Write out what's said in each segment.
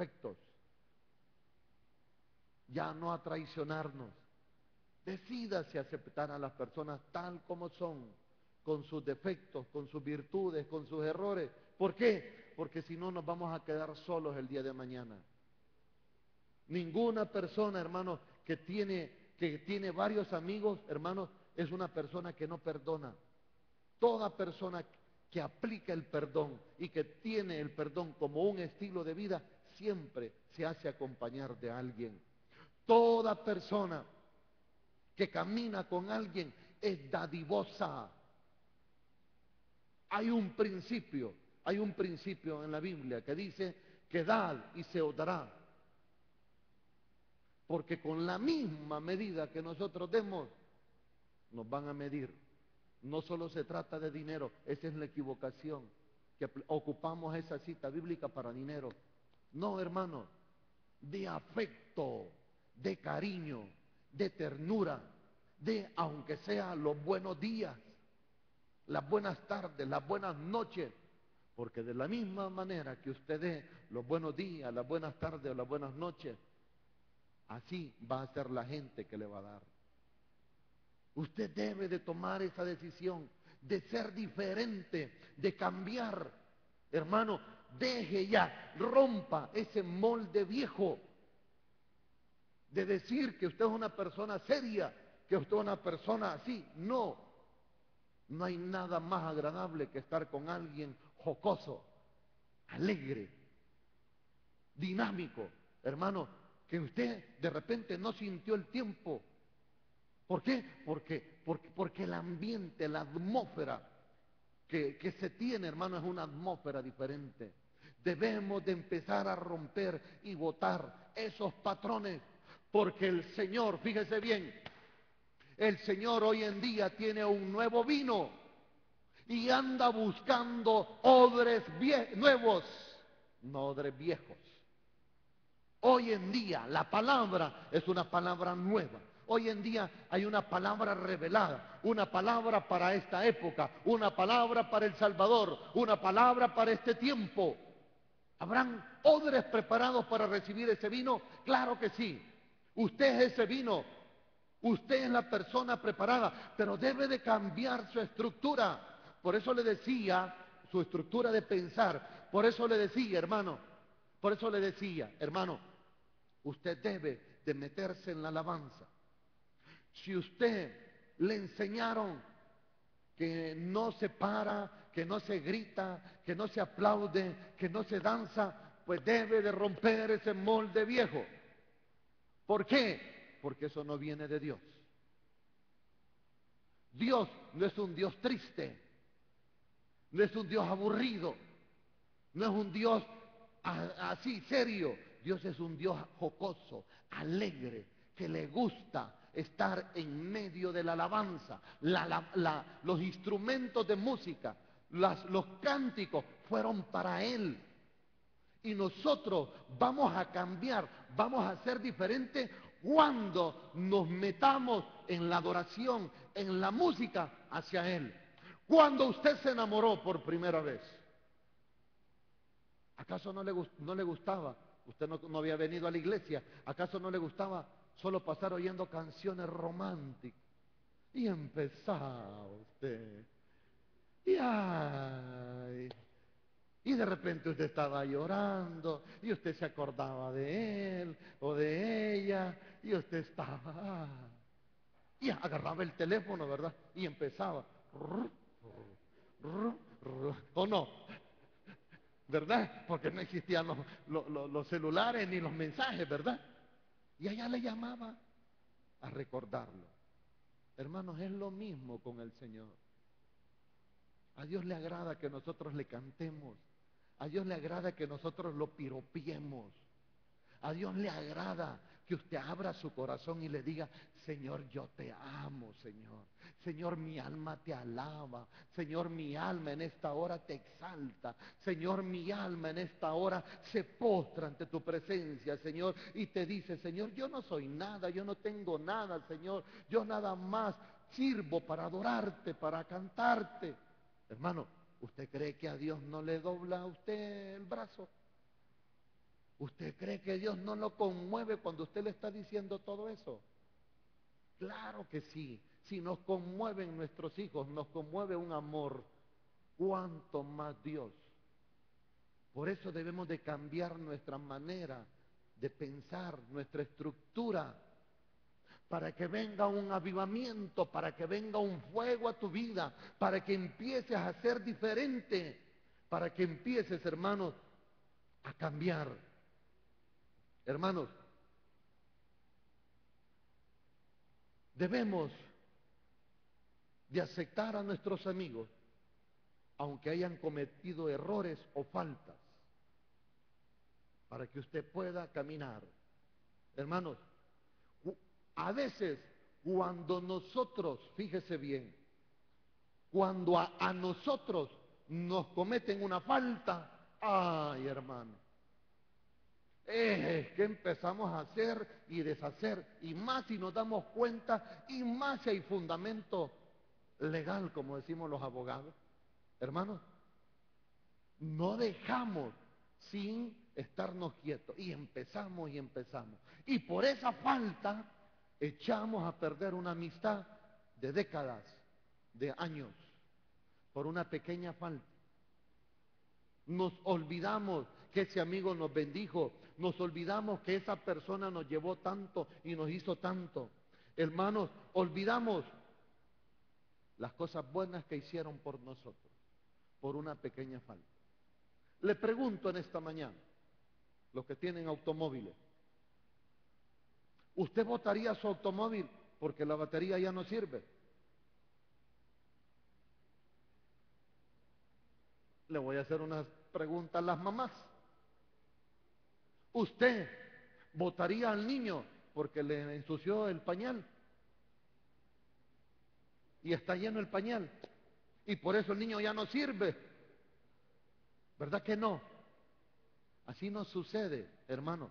defectos, ya no a traicionarnos. Decídase a aceptar a las personas tal como son, con sus defectos, con sus virtudes, con sus errores. ¿Por qué? Porque si no nos vamos a quedar solos el día de mañana. Ninguna persona, hermano, que tiene varios amigos, hermanos, es una persona que no perdona. Toda persona que aplica el perdón y que tiene el perdón como un estilo de vida, siempre se hace acompañar de alguien. Toda persona que camina con alguien es dadivosa. Hay un principio en la Biblia que dice que dad y se os dará. Porque con la misma medida que nosotros demos, nos van a medir. No solo se trata de dinero, esa es la equivocación, que ocupamos esa cita bíblica para dinero. No, hermano, de afecto, de cariño, de ternura, de aunque sea los buenos días, las buenas tardes, las buenas noches. Porque de la misma manera que usted dé los buenos días, las buenas tardes o las buenas noches, así va a ser la gente que le va a dar. Usted debe de tomar esa decisión de ser diferente, de cambiar. Hermano, deje ya, rompa ese molde viejo de decir que usted es una persona seria, que usted es una persona así. No, no hay nada más agradable que estar con alguien jocoso, alegre, dinámico. Hermano, que usted de repente no sintió el tiempo. ¿Por qué? Porque el ambiente, la atmósfera que se tiene, hermano, es una atmósfera diferente. Debemos de empezar a romper y botar esos patrones, porque el Señor, fíjese bien, el Señor hoy en día tiene un nuevo vino y anda buscando odres nuevos, no odres viejos. Hoy en día la palabra es una palabra nueva. Hoy en día hay una palabra revelada, una palabra para esta época, una palabra para El Salvador, una palabra para este tiempo. ¿Habrán odres preparados para recibir ese vino? Claro que sí. Usted es ese vino. Usted es la persona preparada, pero debe de cambiar su estructura. Por eso le decía, su estructura de pensar. Por eso le decía, hermano, usted debe de meterse en la alabanza. Si usted le enseñaron que no se para, que no se grita, que no se aplaude, que no se danza, pues debe de romper ese molde viejo. ¿Por qué? Porque eso no viene de Dios. Dios no es un Dios triste, no es un Dios aburrido, no es un Dios así serio. Dios es un Dios jocoso, alegre, que le gusta estar en medio de la alabanza. Los instrumentos de música, los cánticos fueron para Él. Y nosotros vamos a cambiar, vamos a ser diferentes cuando nos metamos en la adoración, en la música hacia Él. Cuando usted se enamoró por primera vez, ¿acaso no le gustaba? Usted no había venido a la iglesia. ¿Acaso no le gustaba solo pasar oyendo canciones románticas? Y empezaba usted. Y ay, y de repente usted estaba llorando y usted se acordaba de él o de ella y usted estaba... Y agarraba el teléfono, ¿verdad? Y empezaba. ¿O no? ¿Verdad? Porque no existían los celulares ni los mensajes, ¿verdad? Y allá le llamaba a recordarlo. Hermanos, es lo mismo con el Señor. A Dios le agrada que nosotros le cantemos. A Dios le agrada que nosotros lo piropiemos. A Dios le agrada que usted abra su corazón y le diga: Señor, yo te amo, Señor. Señor, mi alma te alaba. Señor, mi alma en esta hora te exalta. Señor, mi alma en esta hora se postra ante tu presencia, Señor, y te dice: Señor, yo no soy nada, yo no tengo nada, Señor. Yo nada más sirvo para adorarte, para cantarte. Hermano, ¿usted cree que a Dios no le dobla a usted el brazo? ¿Usted cree que Dios no lo conmueve cuando usted le está diciendo todo eso? Claro que sí. Si nos conmueven nuestros hijos, nos conmueve un amor, ¿cuánto más Dios? Por eso debemos de cambiar nuestra manera de pensar, nuestra estructura, para que venga un avivamiento, para que venga un fuego a tu vida, para que empieces a ser diferente, para que empieces, hermanos, a cambiar. Hermanos, debemos de aceptar a nuestros amigos, aunque hayan cometido errores o faltas, para que usted pueda caminar. Hermanos, a veces cuando nosotros, fíjese bien, cuando a nosotros nos cometen una falta, ay hermano, es que empezamos a hacer y deshacer, y más si nos damos cuenta, y más si hay fundamento legal, como decimos los abogados. Hermanos, no dejamos sin estarnos quietos, y empezamos y empezamos. Y por esa falta echamos a perder una amistad de décadas, de años, por una pequeña falta. Nos olvidamos que ese amigo nos bendijo, nos olvidamos que esa persona nos llevó tanto y nos hizo tanto. Hermanos, olvidamos las cosas buenas que hicieron por nosotros, por una pequeña falta. Le pregunto en esta mañana, los que tienen automóviles, ¿usted botaría su automóvil porque la batería ya no sirve? Le voy a hacer unas preguntas a las mamás. ¿Usted botaría al niño porque le ensució el pañal y está lleno el pañal y por eso el niño ya no sirve? ¿Verdad que no? Así nos sucede, hermano.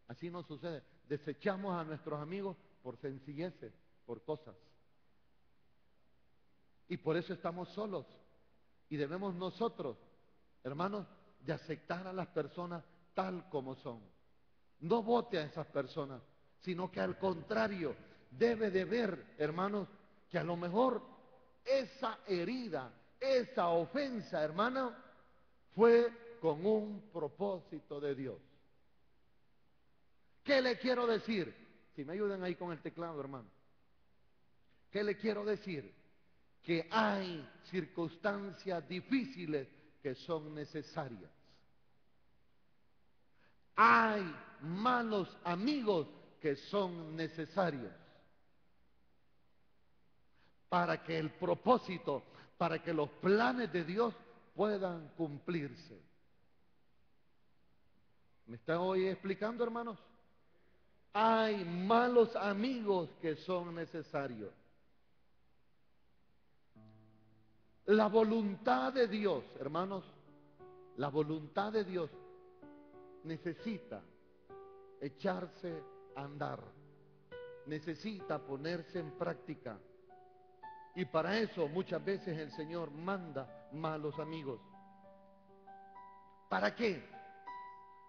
Así nos sucede. Desechamos a nuestros amigos por sencilleces, por cosas. Y por eso estamos solos. Y debemos nosotros, hermanos, de aceptar a las personas tal como son. No vote a esas personas, sino que al contrario, debe de ver, hermanos, que a lo mejor esa herida, esa ofensa, hermano, fue con un propósito de Dios. ¿Qué le quiero decir? Si me ayudan ahí con el teclado, hermano. ¿Qué le quiero decir? Que hay circunstancias difíciles que son necesarias. Hay malos amigos que son necesarios para que el propósito, para que los planes de Dios puedan cumplirse. ¿Me está hoy explicando, hermanos? Hay malos amigos que son necesarios. La voluntad de Dios, hermanos, la voluntad de Dios necesita echarse a andar, necesita ponerse en práctica. Y para eso muchas veces el Señor manda malos amigos. ¿Para qué?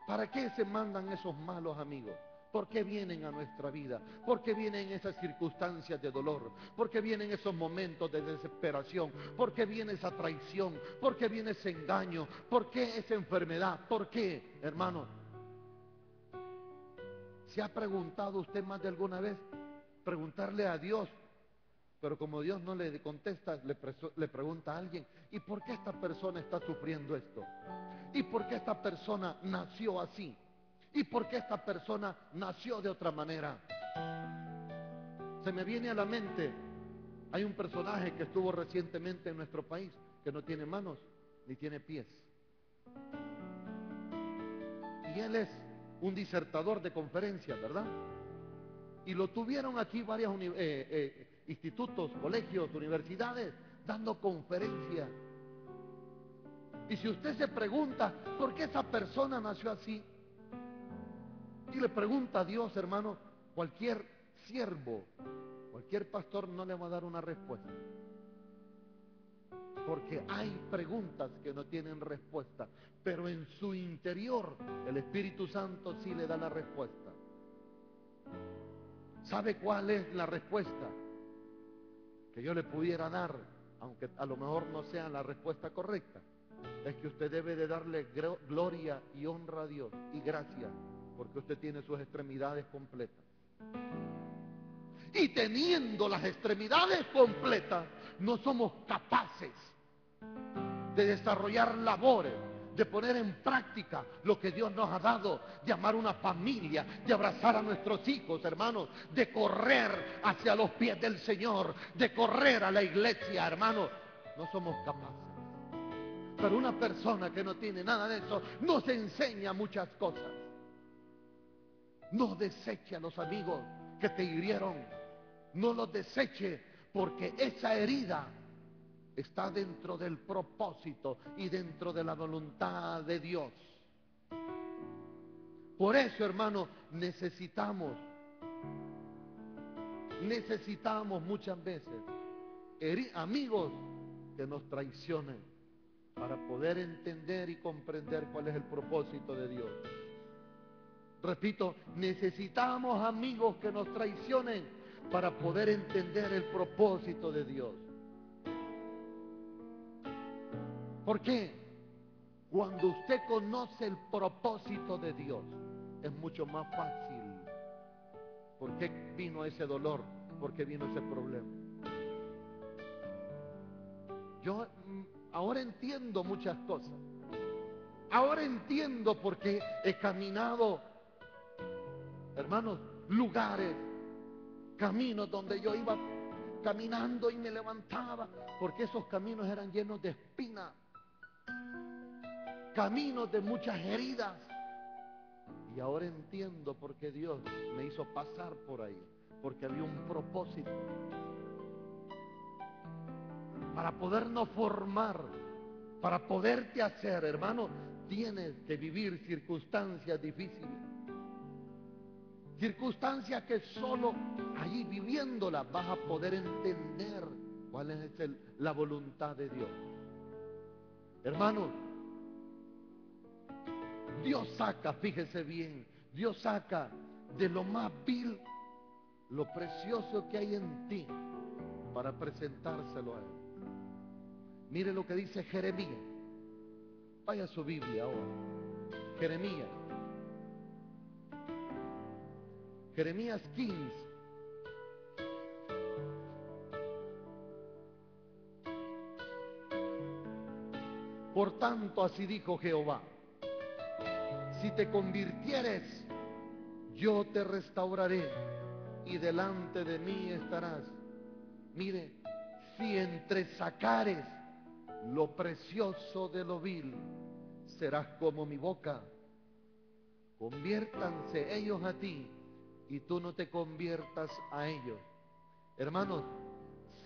¿Para qué se mandan esos malos amigos? ¿Por qué vienen a nuestra vida? ¿Por qué vienen esas circunstancias de dolor? ¿Por qué vienen esos momentos de desesperación? ¿Por qué viene esa traición? ¿Por qué viene ese engaño? ¿Por qué esa enfermedad? ¿Por qué, hermano? ¿Se ha preguntado usted más de alguna vez? Preguntarle a Dios. Pero como Dios no le contesta, le pregunta a alguien, ¿y por qué esta persona está sufriendo esto? ¿Y por qué esta persona nació así? ¿Y por qué esta persona nació de otra manera? Se me viene a la mente, hay un personaje que estuvo recientemente en nuestro país, que no tiene manos ni tiene pies. Y él es un disertador de conferencias, ¿verdad? Y lo tuvieron aquí varios institutos, colegios, universidades, dando conferencias. Y si usted se pregunta, ¿por qué esa persona nació así? Y le pregunta a Dios, hermano, cualquier siervo, cualquier pastor no le va a dar una respuesta. Porque hay preguntas que no tienen respuesta, pero en su interior el Espíritu Santo sí le da la respuesta. ¿Sabe cuál es la respuesta que yo le pudiera dar, aunque a lo mejor no sea la respuesta correcta? Es que usted debe de darle gloria y honra a Dios y gracias, porque usted tiene sus extremidades completas. Y teniendo las extremidades completas, no somos capaces de desarrollar labores, de poner en práctica lo que Dios nos ha dado, de amar una familia, de abrazar a nuestros hijos, hermanos, de correr hacia los pies del Señor, de correr a la iglesia, hermanos. No somos capaces. Pero una persona que no tiene nada de eso nos enseña muchas cosas. No deseche a los amigos que te hirieron. No los deseche, porque esa herida está dentro del propósito y dentro de la voluntad de Dios. Por eso, hermano, necesitamos muchas veces amigos que nos traicionen para poder entender y comprender cuál es el propósito de Dios. Repito, necesitamos amigos que nos traicionen para poder entender el propósito de Dios. ¿Por qué? Cuando usted conoce el propósito de Dios, es mucho más fácil. ¿Por qué vino ese dolor? ¿Por qué vino ese problema? Yo ahora entiendo muchas cosas. Ahora entiendo por qué he caminado, hermanos, lugares, caminos donde yo iba caminando y me levantaba, porque esos caminos eran llenos de espinas, caminos de muchas heridas. Y ahora entiendo por qué Dios me hizo pasar por ahí, porque había un propósito para podernos formar, para poderte hacer, hermano. Tienes que vivir circunstancias difíciles, circunstancias que solo allí viviéndolas vas a poder entender cuál es la voluntad de Dios. Hermano, Dios saca, fíjese bien, Dios saca de lo más vil lo precioso que hay en ti para presentárselo a Él. Mire lo que dice Jeremías. Vaya a su Biblia ahora. Jeremías 15. Por tanto, así dijo Jehová: si te convirtieres, yo te restauraré y delante de mí estarás. Mire, si entresacares lo precioso de lo vil, serás como mi boca. Conviértanse ellos a ti y tú no te conviertas a ellos. Hermanos,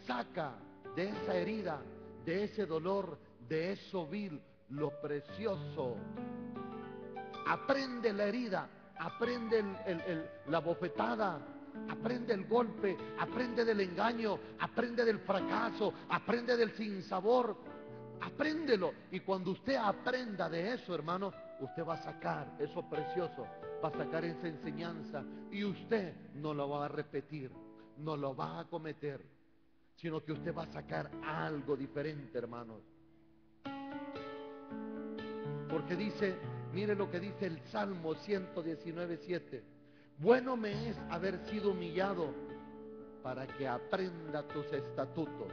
saca de esa herida, de ese dolor, de eso vil, lo precioso. Aprende la herida, aprende la bofetada, aprende el golpe, aprende del engaño, aprende del fracaso, aprende del sinsabor. Apréndelo. Y cuando usted aprenda de eso, hermano, usted va a sacar eso precioso, va a sacar esa enseñanza, y usted no lo va a repetir, no lo va a cometer, sino que usted va a sacar algo diferente, hermanos. Porque dice, mire lo que dice el Salmo 119:7: bueno me es haber sido humillado para que aprenda tus estatutos.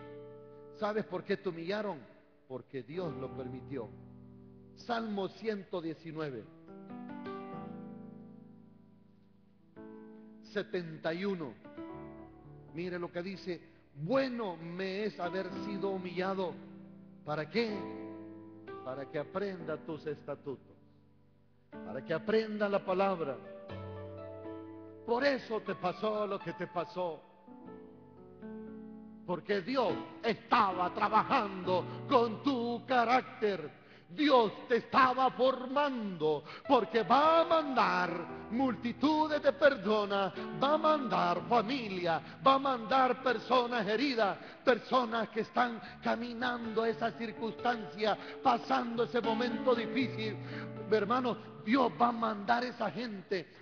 ¿Sabes por qué te humillaron? Porque Dios lo permitió. Salmo 119:71. Mire lo que dice: bueno me es haber sido humillado. ¿Para qué? Para que aprenda tus estatutos, para que aprenda la palabra. Por eso te pasó lo que te pasó, porque Dios estaba trabajando con tu carácter. Dios te estaba formando, porque va a mandar multitudes de personas, va a mandar familia, va a mandar personas heridas, personas que están caminando esa circunstancia, pasando ese momento difícil. Hermanos, Dios va a mandar esa gente